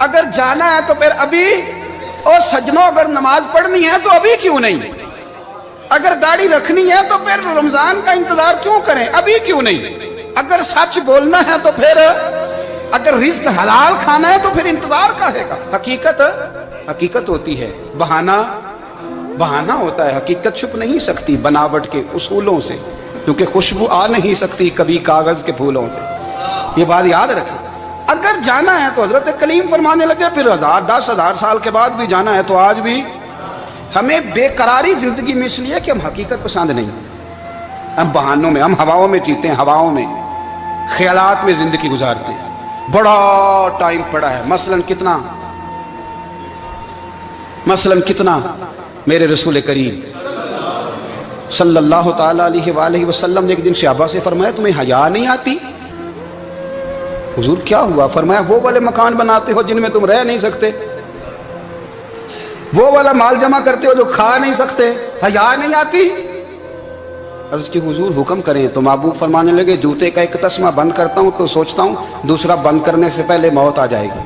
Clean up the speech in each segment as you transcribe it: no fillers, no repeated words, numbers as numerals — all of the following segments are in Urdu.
اگر جانا ہے تو پھر ابھی، اور سجنوں اگر نماز پڑھنی ہے تو ابھی کیوں نہیں؟ اگر داڑھی رکھنی ہے تو پھر رمضان کا انتظار کیوں کریں؟ ابھی کیوں نہیں؟ اگر سچ بولنا ہے تو پھر، اگر رزق حلال کھانا ہے تو پھر انتظار کا ہے گا؟ حقیقت ہوتی ہے، بہانہ ہوتا ہے، حقیقت چھپ نہیں سکتی بناوٹ کے اصولوں سے، کیونکہ خوشبو آ نہیں سکتی کبھی کاغذ کے پھولوں سے، یہ بات یاد رکھیں۔ اگر جانا ہے تو حضرت کلیم فرمانے لگے پھر 10,000 سال کے بعد بھی جانا ہے، تو آج بھی ہمیں بے قراری زندگی میں اس لیے کہ ہم حقیقت پسند نہیں، ہم بہانوں میں، ہم ہواؤں میں جیتے ہیں، ہواؤں میں، خیالات میں زندگی گزارتے ہیں۔ بڑا ٹائم پڑا ہے، مثلاً کتنا میرے رسول کریم صلی اللہ تعالیٰ علیہ وآلہ وسلم نے ایک دن صحابہ سے فرمایا تمہیں حیا نہیں آتی؟ حضور کیا ہوا؟ فرمایا وہ والے مکان بناتے ہو جن میں تم رہ نہیں سکتے، وہ والا مال جمع کرتے ہو جو کھا نہیں سکتے، حیا نہیں آتی؟ عرض کی حضور حکم کریں، تو محبوب فرمانے لگے جوتے کا ایک تسمہ بند کرتا ہوں تو سوچتا ہوں دوسرا بند کرنے سے پہلے موت آ جائے گی،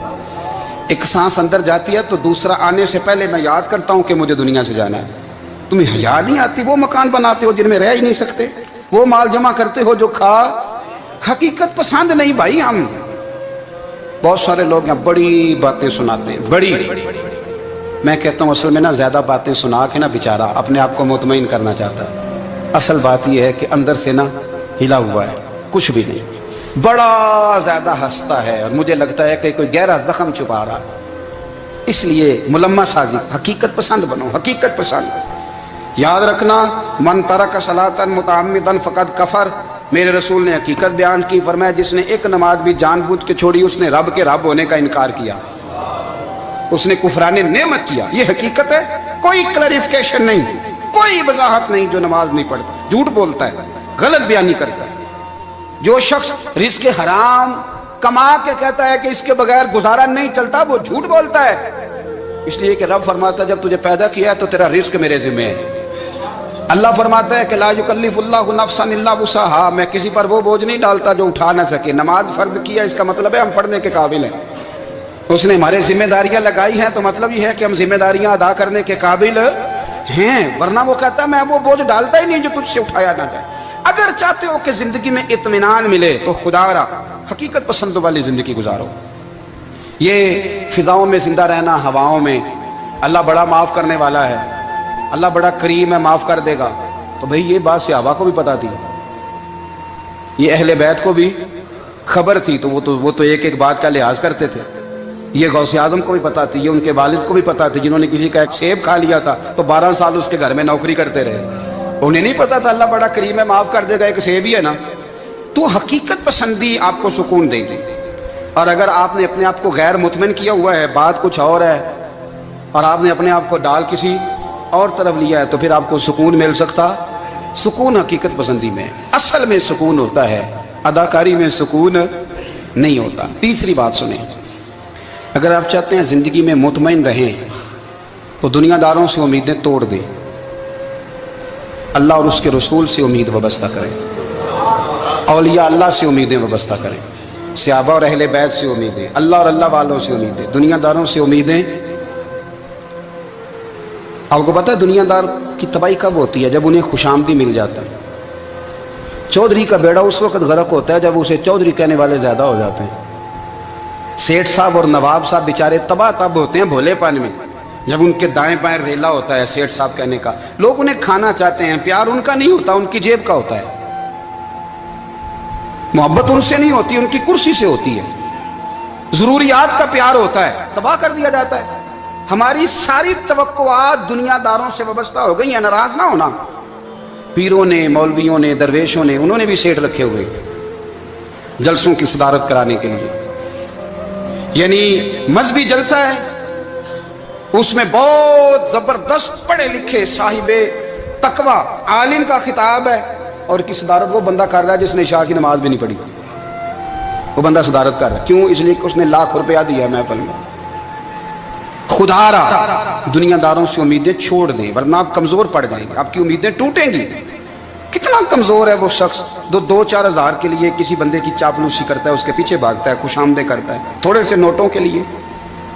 ایک سانس اندر جاتی ہے تو دوسرا آنے سے پہلے میں یاد کرتا ہوں کہ مجھے دنیا سے جانا ہے۔ تمہیں حیا نہیں آتی؟ وہ مکان بناتے ہو جن میں رہ ہی نہیں سکتے، وہ مال جمع کرتے ہو جو کھا، حقیقت پسند نہیں بھائی ہم۔ بہت سارے لوگ ہیں بڑی باتیں سناتے ہیں، بڑی، میں کہتا ہوں اصل میں نا زیادہ باتیں سنا کے نا بیچارہ اپنے آپ کو مطمئن کرنا چاہتا ہے، اصل بات یہ ہے کہ اندر سے نا ہلا ہوا ہے، کچھ بھی نہیں، بڑا زیادہ ہنستا ہے اور مجھے لگتا ہے کہ کوئی گہرا زخم چھپا رہا، اس لیے ملمہ سازی، حقیقت پسند بنو، حقیقت پسند۔ یاد رکھنا من ترک صلاۃ متعمدا فقد کفر، میرے رسول نے حقیقت بیان کی، فرمایا جس نے ایک نماز بھی جان بوجھ کے چھوڑی اس نے رب کے رب ہونے کا انکار کیا، اس نے کفران نعمت کیا، یہ حقیقت ہے، کوئی کلیریفیکیشن نہیں، کوئی وضاحت نہیں۔ جو نماز نہیں پڑھتا جھوٹ بولتا ہے، غلط بیانی کرتا ہے، جو شخص رزق حرام کما کے کہتا ہے کہ اس کے بغیر گزارا نہیں چلتا، وہ جھوٹ بولتا ہے، اس لیے کہ رب فرماتا ہے جب تجھے پیدا کیا ہے تو تیرا رزق میرے ذمہ ہے۔ اللہ فرماتا ہے کہ لا یکلف اللہ نفسا الا وسعها، میں کسی پر وہ بوجھ نہیں ڈالتا جو اٹھا نہ سکے۔ نماز فرض کیا اس کا مطلب ہے ہم پڑھنے کے قابل ہیں، اس نے ہمارے ذمہ داریاں لگائی ہیں تو مطلب یہ ہے کہ ہم ذمہ داریاں ادا کرنے کے قابل ہیں، ورنہ وہ کہتا ہے میں وہ بوجھ ڈالتا ہی نہیں جو تجھ سے اٹھایا نہ جائے۔ اگر چاہتے ہو کہ زندگی میں اطمینان ملے تو خدا را حقیقت پسند والی زندگی گزارو۔ یہ فضاؤں میں زندہ رہنا، ہواؤں میں، اللہ بڑا معاف کرنے والا ہے، اللہ بڑا کریم ہے، معاف کر دے گا، تو بھئی یہ بات صحابہ کو بھی پتا تھی، یہ اہل بیت کو بھی خبر تھی، تو وہ تو ایک ایک بات کا لحاظ کرتے تھے۔ یہ غوث اعظم کو بھی پتا تھی، یہ ان کے والد کو بھی پتا تھی، جنہوں نے کسی کا ایک سیب کھا لیا تھا تو 12 سال اس کے گھر میں نوکری کرتے رہے، انہیں نہیں پتا تھا اللہ بڑا کریم ہے، معاف کر دے گا، ایک سیب ہی ہے نا۔ تو حقیقت پسندی آپ کو سکون دے گی، اور اگر آپ نے اپنے آپ کو غیر مطمئن کیا ہوا ہے، بات کچھ اور ہے، اور آپ نے اپنے آپ کو ڈال کسی اور طرف لیا ہے، تو پھر آپ کو سکون مل سکتا؟ سکون حقیقت پسندی میں، اصل میں سکون ہوتا ہے، اداکاری میں سکون نہیں ہوتا۔ تیسری بات سنیں، اگر آپ چاہتے ہیں زندگی میں مطمئن رہیں تو دنیا داروں سے امیدیں توڑ دیں، اللہ اور اس کے رسول سے امید وابستہ کریں، اولیاء اللہ سے امیدیں وابستہ کریں، صحابہ اور اہل بیت سے امیدیں، اللہ اور اللہ والوں سے امیدیں، دنیا داروں سے امیدیں۔ آپ کو پتہ ہے دنیا دار کی تباہی کب ہوتی ہے؟ جب انہیں خوش آمدی مل جاتا ہے۔ چودھری کا بیڑا اس وقت غرق ہوتا ہے جب اسے چودھری کہنے والے زیادہ ہو جاتے ہیں۔ سیٹھ صاحب اور نواب صاحب بیچارے تباہ تب ہوتے ہیں بھولے پن میں، جب ان کے دائیں بائیں ریلا ہوتا ہے سیٹھ صاحب کہنے کا، لوگ انہیں کھانا چاہتے ہیں، پیار ان کا نہیں ہوتا، ان کی جیب کا ہوتا ہے، محبت ان سے نہیں ہوتی، ان کی کرسی سے ہوتی ہے، ضروریات کا پیار ہوتا ہے، تباہ کر دیا جاتا ہے۔ ہماری ساری توقعات دنیا داروں سے وابستہ ہو گئی ہیں، ناراض نہ ہونا، پیروں نے، مولویوں نے، درویشوں نے، انہوں نے بھی سیٹ رکھے ہوئے جلسوں کی صدارت کرانے کے لیے، یعنی مذہبی جلسہ ہے، اس میں بہت زبردست پڑھے لکھے صاحب تقوی عالم کا خطاب ہے، اور کی صدارت وہ بندہ کر رہا ہے جس نے عشاء کی نماز بھی نہیں پڑھی، وہ بندہ صدارت کر رہا ہے، کیوں؟ اس لیے کہ اس نے لاکھ روپیہ دیا محفل میں۔ خدا را دنیا داروں سے امیدیں چھوڑ دیں، ورنہ آپ کمزور پڑ جائیں گے، آپ کی امیدیں ٹوٹیں گی۔ کتنا کمزور ہے وہ شخص جو 2-4 ہزار کے لیے کسی بندے کی چاپلوسی کرتا ہے، اس کے پیچھے بھاگتا ہے، خوش آمدیں کرتا ہے، تھوڑے سے نوٹوں کے لیے،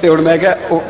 ਤੇ ਹੁਣ ਮੈਂ ਕਿਹਾ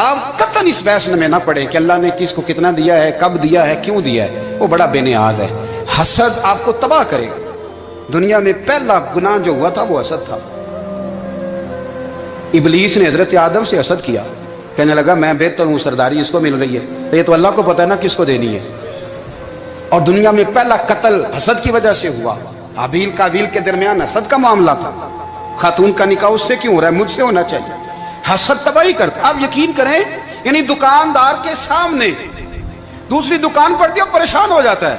آپ قطعاً اس بحث میں نہ پڑیں کہ اللہ نے کس کو کتنا دیا ہے، کب دیا ہے، کیوں دیا ہے، وہ بڑا بے نیاز ہے۔ حسد آپ کو تباہ کرے گا۔ دنیا میں پہلا گناہ جو ہوا تھا وہ حسد تھا۔ ابلیس نے حضرت آدم سے حسد کیا، کہنے لگا میں بہتر ہوں، سرداری اس کو مل رہی ہے، تو یہ تو اللہ کو پتہ ہے نا کس کو دینی ہے۔ اور دنیا میں پہلا قتل حسد کی وجہ سے ہوا۔ حابیل قابیل کے درمیان حسد کا معاملہ تھا، خاتون کا نکاح اس سے کیوں ہو رہا ہے، مجھ سے ہونا چاہیے۔ حسد تباہی کرتا۔ آپ یقین کریں، یعنی دکاندار کے سامنے دوسری دکان پڑتی ہے اور پریشان ہو جاتا ہے،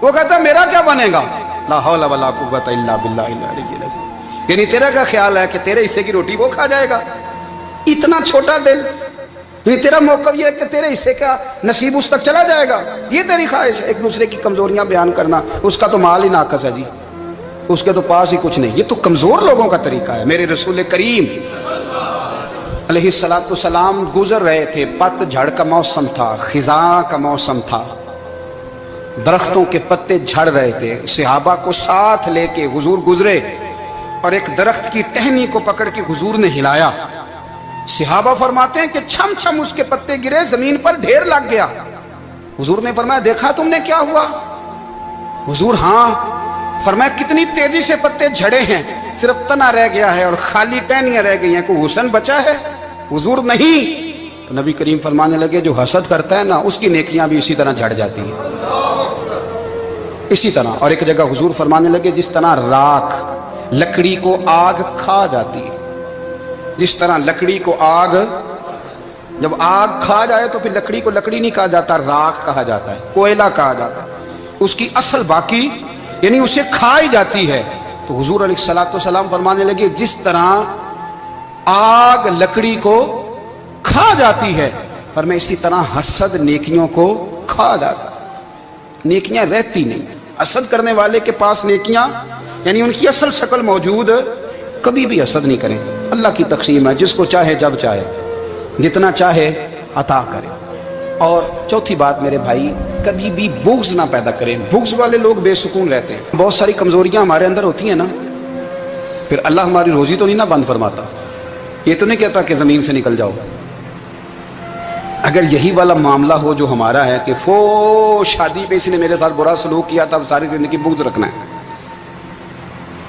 وہ کہتا ہے میرا کیا بنے گا، لا حول ولا قوت الا باللہ العلی العظیم، یعنی تیرا کیا خیال ہے کہ تیرے حصے کی روٹی وہ کھا جائے گا، اتنا چھوٹا دل، یعنی تیرا موقف یہ ہے کہ تیرے حصے کا نصیب اس تک چلا جائے گا، یہ تیری خواہش ہے۔ ایک دوسرے کی کمزوریاں بیان کرنا، اس کا تو مال ہی ناقص ہے جی، اس کے تو پاس ہی کچھ نہیں، یہ تو کمزور لوگوں کا طریقہ ہے۔ میرے رسول کریم علیہ السلام گزر رہے تھے، پت جھڑ کا موسم تھا، خزاں کا موسم تھا، درختوں کے پتے جھڑ رہے تھے، صحابہ کو ساتھ لے کے حضور گزرے اور ایک درخت کی ٹہنی کو پکڑ کے حضور نے ہلایا۔ صحابہ فرماتے ہیں کہ چھم چھم اس کے پتے گرے، زمین پر ڈھیر لگ گیا۔ حضور نے فرمایا دیکھا تم نے کیا ہوا؟ حضور ہاں۔ فرمایا کتنی تیزی سے پتے جھڑے ہیں، صرف تنا رہ گیا ہے اور خالی ٹہنیاں رہ گئی ہیں، کوئی حسن بچا ہے؟ حضور نہیں۔ تو نبی کریم فرمانے لگے جو حسد کرتا ہے نا اس کی نیکیاں بھی اسی طرح جھڑ جاتی ہیں، اسی طرح۔ اور ایک جگہ حضور فرمانے لگے جس طرح راکھ لکڑی کو آگ کھا جاتی ہے، جس طرح لکڑی کو آگ، جب آگ کھا جائے تو پھر لکڑی کو لکڑی نہیں کہا جاتا، راکھ کہا جاتا ہے، کوئلہ کہا جاتا ہے، اس کی اصل باقی یعنی اسے کھائی جاتی ہے۔ تو حضور علیہ السلام فرمانے لگے جس طرح آگ لکڑی کو کھا جاتی ہے، فرمایا اسی طرح حسد نیکیوں کو کھا جاتا ہے، نیکیاں رہتی نہیں۔ حسد کرنے والے کے پاس نیکیاں یعنی ان کی اصل شکل موجود، کبھی بھی حسد نہیں کریں۔ اللہ کی تقسیم ہے، جس کو چاہے جب چاہے جتنا چاہے عطا کرے۔ اور چوتھی بات میرے بھائی، کبھی بھی بغض نہ پیدا کریں۔ بغض والے لوگ بے سکون رہتے ہیں۔ بہت ساری کمزوریاں ہمارے اندر ہوتی ہیں نا، پھر اللہ ہماری روزی تو نہیں نہ بند فرماتا، یہ تو نہیں کہتا کہ زمین سے نکل جاؤ۔ اگر یہی والا معاملہ ہو جو ہمارا ہے کہ شادی پہ اس نے میرے ساتھ برا سلوک کیا تھا، اب ساری زندگی بغض رکھنا ہے،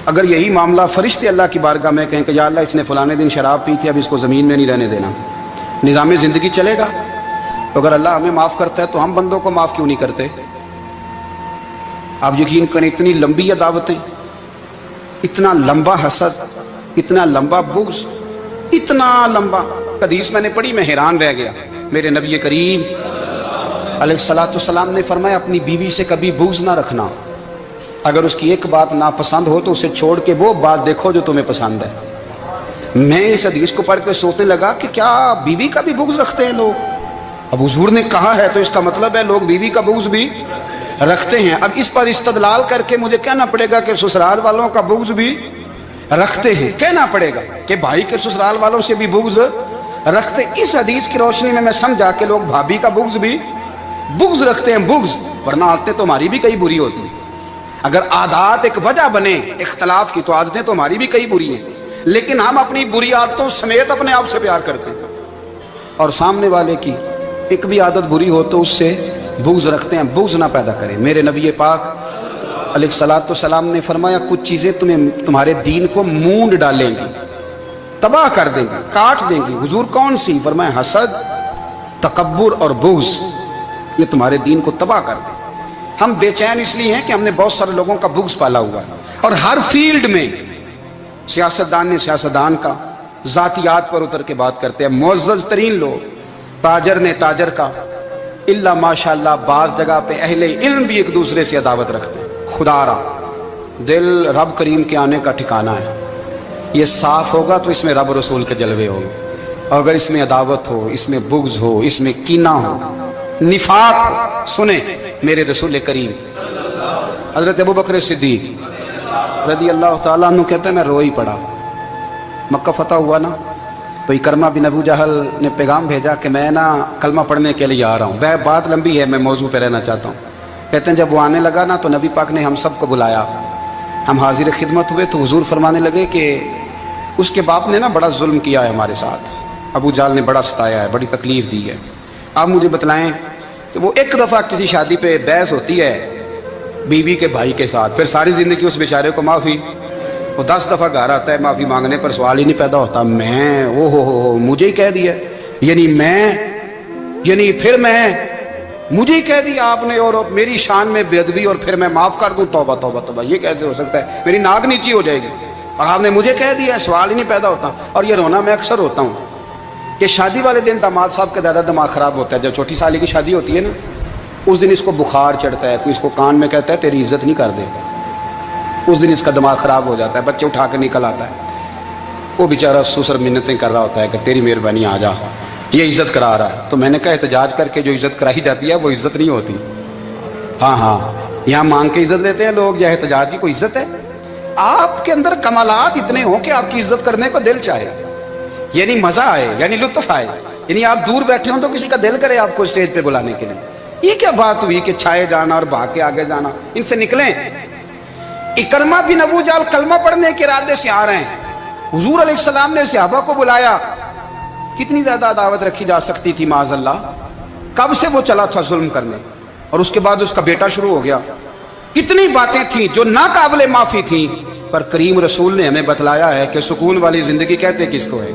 اگر یہی معاملہ فرشتے اللہ کی بارگاہ میں کہیں کہ یا اللہ اس نے فلانے دن شراب پی تھی، اب اس کو زمین میں نہیں رہنے دینا، نظام زندگی چلے گا؟ تو اگر اللہ ہمیں معاف کرتا ہے تو ہم بندوں کو معاف کیوں نہیں کرتے؟ آپ یقین کریں اتنی لمبی عداوتیں، اتنا لمبا حسد، اتنا لمبا بغض، اتنا لمبا۔ حدیث میں نے پڑھی، میں حیران رہ گیا۔ میرے نبی کریم علیہ السلام نے فرمایا اپنی بیوی سے کبھی بغض نہ رکھنا، اگر اس کی ایک بات ناپسند ہو تو اسے چھوڑ کے وہ بات دیکھو جو تمہیں پسند ہے۔ میں اس حدیث کو پڑھ کے سوچنے لگا کہ کیا بیوی کا بھی بغض رکھتے ہیں لوگ؟ اب حضور نے کہا ہے تو اس کا مطلب ہے لوگ بیوی کا بغض بھی رکھتے ہیں۔ اب اس پر استدلال کر کے مجھے کہنا پڑے گا کہ سسرال والوں کا بغض بھی رکھتے ہیں، کہنا پڑے گا کہ بھائی کے سسرال والوں سے بھی بغض رکھتے۔ اس حدیث کی روشنی میں سمجھا کہ لوگ بھابھی کا بغض بھی بغض رکھتے ہیں، بغض، ورنہ عادتیں تو ہماری بھی کئی بری ہوتی ہیں۔ اگر عادات ایک وجہ بنے اختلاف کی تو عادتیں تو ہماری بھی کئی بری ہیں، لیکن ہم اپنی بری عادتوں سمیت اپنے آپ سے پیار کرتے ہیں، اور سامنے والے کی ایک بھی عادت بری ہو تو اس سے بغض رکھتے ہیں۔ بغض نہ پیدا کریں۔ میرے نبی پاک علیہ السلام نے فرمایا کچھ چیزیں تمہارے دین کو مونڈ ڈالیں گی، تباہ کر دیں گی، کاٹ دیں گی۔ حضور کون سی؟ فرمایا حسد، تکبر اور بغض، یہ تمہارے دین کو تباہ کر دیں۔ ہم بے چین اس لیے ہیں کہ ہم نے بہت سارے لوگوں کا بغض پالا ہوا ہے، اور ہر فیلڈ میں سیاستدان نے سیاستدان کا، ذاتیات پر اتر کے بات کرتے ہیں، معزز ترین لوگ، تاجر نے تاجر کا، الا ماشاءاللہ بعض جگہ پہ اہل علم بھی ایک دوسرے سے عداوت رکھتے ہیں۔ خدا را دل رب کریم کے آنے کا ٹھکانہ ہے، یہ صاف ہوگا تو اس میں رب رسول کے جلوے ہوں گے، اور اگر اس میں عداوت ہو، اس میں بغض ہو، اس میں کینہ ہو، نفاق ہو، سنیں میرے رسول کریم حضرت ابوبکر صدیق رضی اللہ تعالیٰ عنہ کہتے ہیں میں رو ہی پڑا۔ مکہ فتح ہوا نا تو اکرمہ بن ابو جہل نے پیغام بھیجا کہ میں نا کلمہ پڑھنے کے لیے آ رہا ہوں۔ بات لمبی ہے، میں موضوع پہ رہنا چاہتا ہوں۔ کہتے ہیں جب وہ آنے لگا نا تو نبی پاک نے ہم سب کو بلایا، ہم حاضر خدمت ہوئے تو حضور فرمانے لگے کہ اس کے باپ نے نا بڑا ظلم کیا ہے ہمارے ساتھ، ابو جال نے بڑا ستایا ہے, بڑی تکلیف دی ہے. آپ مجھے بتلائیں کہ وہ ایک دفعہ کسی شادی پہ بحث ہوتی ہے بیوی کے بھائی کے ساتھ, پھر ساری زندگی اس بیچارے کو معافی, وہ 10 دفعہ گھر آتا ہے معافی مانگنے پر سوال ہی نہیں پیدا ہوتا, میں او ہو مجھے ہی کہہ دیا, یعنی پھر مجھے ہی کہہ دیا آپ نے, اور میری شان میں بے ادبی, اور پھر میں معاف کر دوں, توبہ توبہ توبہ, یہ کیسے ہو سکتا ہے, میری ناک نیچی ہو جائے گی, اور آپ نے مجھے کہہ دیا, سوال ہی نہیں پیدا ہوتا. اور یہ رونا میں اکثر ہوتا ہوں کہ شادی والے دن داماد صاحب کا زیادہ دماغ خراب ہوتا ہے. جب چھوٹی سالی کی شادی ہوتی ہے نا, اس دن اس کو بخار چڑھتا ہے, کوئی اس کو کان میں کہتا ہے تیری عزت نہیں کر دے, اس دن اس کا دماغ خراب ہو جاتا ہے, بچے اٹھا کے نکل آتا ہے, وہ بیچارہ سسر منتیں کر رہا ہوتا ہے کہ تیری مہربانی آ جا, یہ عزت کرا رہا ہے. تو میں نے کہا احتجاج کر کے جو عزت کرائی جاتی ہے وہ عزت نہیں ہوتی. ہاں یہاں مانگ کے عزت لیتے ہیں لوگ, یا احتجاج کی کوئی عزت ہے؟ آپ کے اندر کمالات اتنے ہوں کہ آپ کی عزت کرنے کو دل چاہے, یعنی مزہ آئے, یعنی لطف آئے, یعنی آپ دور بیٹھے ہوں تو کسی کا دل کرے آپ کو اسٹیج پہ بلانے کے لیے. یہ کیا بات ہوئی کہ چھائے جانا اور بھاگ کے آگے جانا, ان سے نکلیں. اکرمہ بن ابو جال کلمہ پڑھنے کے ارادے سے آ رہے ہیں, حضور علیہ السلام نے صحابہ کو بلایا. کتنی زیادہ دعوت رکھی جا سکتی تھی معاذ اللہ, کب سے وہ چلا تھا ظلم کرنے, اور اس کے بعد اس کا بیٹا شروع ہو گیا. کتنی باتیں تھیں جو ناقابل معافی تھیں, پر کریم رسول نے ہمیں بتلایا ہے کہ سکون والی زندگی کہتے کس کو ہے.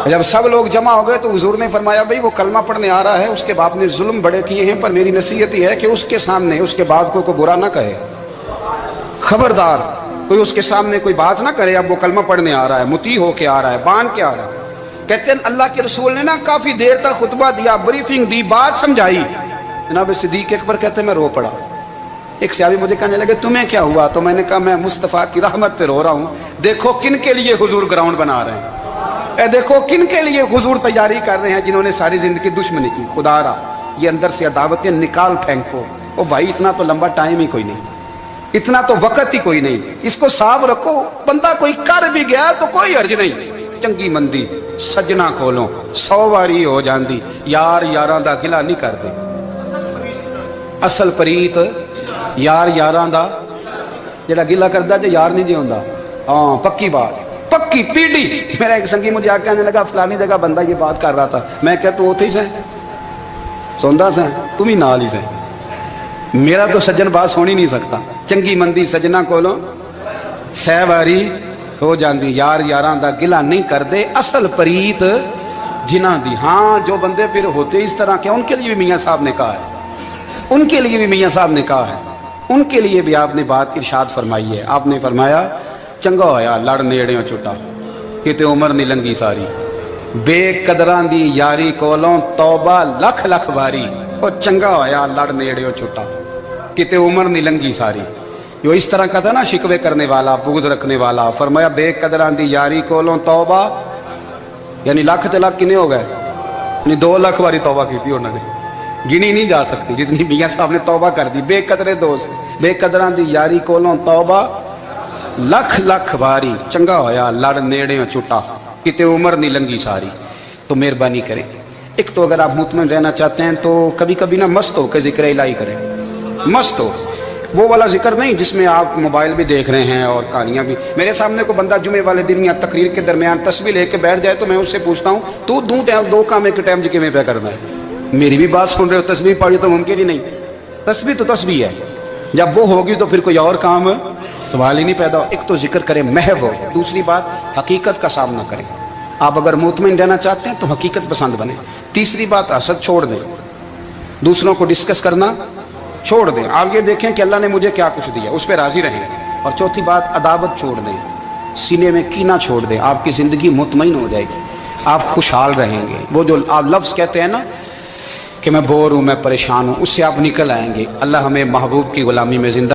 جب سب لوگ جمع ہو گئے تو حضور نے فرمایا بھئی وہ کلمہ پڑھنے آ رہا ہے, اس کے باپ نے ظلم بڑے کیے ہیں, پر میری نصیحت یہ ہے کہ اس کے سامنے اس کے باپ کو کوئی برا نہ کہے, خبردار کوئی اس کے سامنے کوئی بات نہ کرے. اب وہ کلمہ پڑھنے آ رہا ہے, مطیع ہو کے آ رہا ہے, بان کے آ رہا ہے. کہتے ہیں اللہ کے رسول نے نا کافی دیر تک خطبہ دیا, بریفنگ دی, بات سمجھائی. جناب صدیق اکبر کہتے ہیں میں رو پڑا. ایک صحابی مجھے کہنے لگے تمہیں کیا ہوا, تو میں نے کہا میں مصطفیٰ کی رحمت پہ رو رہا ہوں. دیکھو کن کے لیے حضور گراؤنڈ بنا رہے ہیں, دیکھو کن کے لیے حضور تیاری کر رہے ہیں, جنہوں نے ساری زندگی دشمنی کی. خدا را یہ اندر سے عداوتیں نکال پھینکو. او بھائی اتنا تو لمبا ٹائم ہی کوئی نہیں, اتنا تو وقت ہی کوئی نہیں, اس کو صاف رکھو. بندہ کوئی کر بھی گیا تو کوئی حرج نہیں. چنگی مندی سجنا کولوں 100 واری ہو جاندی, یار یاراں دا گلا نہیں کر دے. اصل پریت یار یاراں دا جڑا گلا کردا جے یار نہیں جی ہوندا. ہاں پکی بات, پکی پیڑی. میرا ایک سنگی مجھے آ کے کہنے لگا فلانی جگہ بندہ یہ بات کر رہا تھا. میں کہ تو اوتھے ہی سیں سوندا سیں, تم ہی نال ہی سیں. میرا تو سجن بات سن ہی نہیں سکتا. چنگی مندی سجنا کولوں 100 واری ہو جاندی, یار یاراں دا گلا نہیں کر دے. اصل پریت جنہاں دی. ہاں جو بندے پھر ہوتے اس طرح کے, ان کے لیے بھی میاں صاحب نے کہا ہے, ان کے لیے بھی میاں صاحب نے کہا ہے, ان کے لیے بھی آپ نے بات ارشاد فرمائی ہے. آپ نے فرمایا چنگا ہویا لڑ نیڑیوں چھٹا, کتے عمر نہیں لنگی ساری. بے قدراں دی یاری کولوں توبہ لکھ لکھ واری. او چنگا ہویا لڑ نیڑیوں چھٹا, کتے عمر نہیں لنگی ساری. جو اس طرح کا تھا نا شکوے کرنے والا, بغض رکھنے والا. فرمایا بے قدراں دی یاری کولوں توبہ, یعنی لاکھ تے لاکھ کنے ہو گئے, یعنی 2 لاکھ واری توبہ کی تھی انہوں نے, گنی نہیں جا سکتی جتنی میاں صاحب نے توبہ کر دی. بے قدرے دوست, بے قدراں دی یاری کولوں توبہ لکھ لکھ واری. چنگا ہویا لڑ نیڑیوں چھٹا, کتے عمر نہیں لنگی ساری. تو مہربانی کریں, ایک تو اگر آپ مطمئن رہنا چاہتے ہیں تو کبھی کبھی نا مست ہو کے ذکر الہی کریں. مست ہو, وہ والا ذکر نہیں جس میں آپ موبائل بھی دیکھ رہے ہیں اور کہانیاں بھی. میرے سامنے کو بندہ جمعے والے دن یا تقریر کے درمیان تسبیح لے کے بیٹھ جائے تو میں اس سے پوچھتا ہوں تو 2 کام ایک ٹائم جی میں پہ کرنا ہے. میری بھی بات سن رہے ہو, تسبیح پڑھی تو ممکن ہی نہیں. تسبیح تو تسبیح ہے, جب وہ ہوگی تو پھر کوئی اور کام سوال ہی نہیں پیدا ہو. ایک تو ذکر کریں محو ہو, دوسری بات حقیقت کا سامنا کریں. آپ اگر مطمئن رہنا چاہتے ہیں تو حقیقت پسند بنیں. تیسری بات حسد چھوڑ دیں, دوسروں کو ڈسکس کرنا چھوڑ دیں. آپ یہ دیکھیں کہ اللہ نے مجھے کیا کچھ دیا, اس پہ راضی رہیں. اور چوتھی بات عداوت چھوڑ دیں, سینے میں کینہ چھوڑ دیں. آپ کی زندگی مطمئن ہو جائے گی, آپ خوشحال رہیں گے. وہ جو آپ لفظ کہتے ہیں نا کہ میں بور ہوں, میں پریشان ہوں, اس سے آپ نکل آئیں گے. اللہ ہمیں محبوب کی غلامی میں زندہ